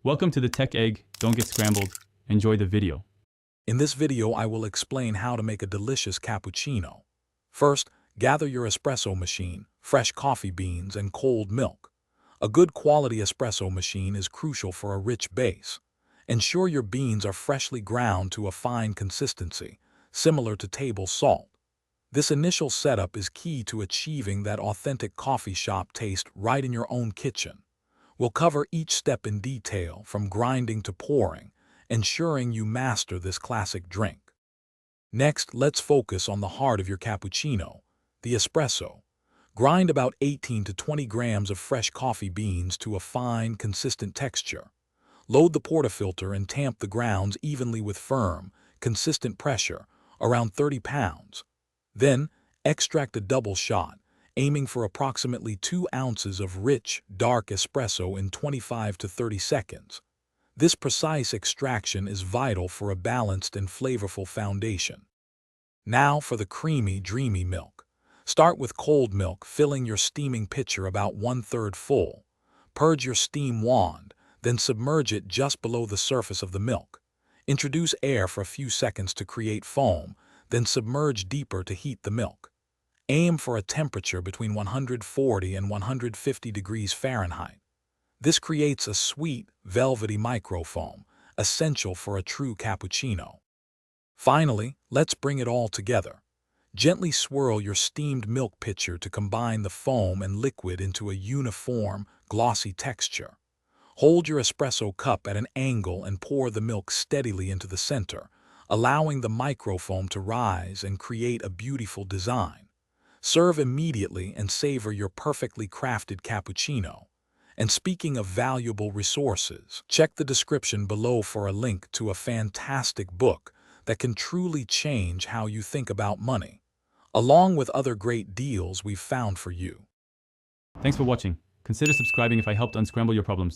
Welcome to the Tech Egg. Don't get scrambled. Enjoy the video. In this video, I will explain how to make a delicious cappuccino. First, gather your espresso machine, fresh coffee beans, and cold milk. A good quality espresso machine is crucial for a rich base. Ensure your beans are freshly ground to a fine consistency, similar to table salt. This initial setup is key to achieving that authentic coffee shop taste right in your own kitchen. We'll cover each step in detail, from grinding to pouring, ensuring you master this classic drink. Next, let's focus on the heart of your cappuccino, the espresso. Grind about 18 to 20 grams of fresh coffee beans to a fine, consistent texture. Load the portafilter and tamp the grounds evenly with firm, consistent pressure, around 30 pounds. Then, extract a double shot, aiming for approximately 2 ounces of rich, dark espresso in 25 to 30 seconds. This precise extraction is vital for a balanced and flavorful foundation. Now for the creamy, dreamy milk. Start with cold milk, filling your steaming pitcher about 1/3 full. Purge your steam wand, then submerge it just below the surface of the milk. Introduce air for a few seconds to create foam, then submerge deeper to heat the milk. Aim for a temperature between 140 and 150 degrees Fahrenheit. This creates a sweet, velvety microfoam, essential for a true cappuccino. Finally, let's bring it all together. Gently swirl your steamed milk pitcher to combine the foam and liquid into a uniform, glossy texture. Hold your espresso cup at an angle and pour the milk steadily into the center, allowing the microfoam to rise and create a beautiful design. Serve immediately and savor your perfectly crafted cappuccino. And speaking of valuable resources, check the description below for a link to a fantastic book that can truly change how you think about money, along with other great deals we've found for you. Thanks for watching. Consider subscribing if I helped unscramble your problems.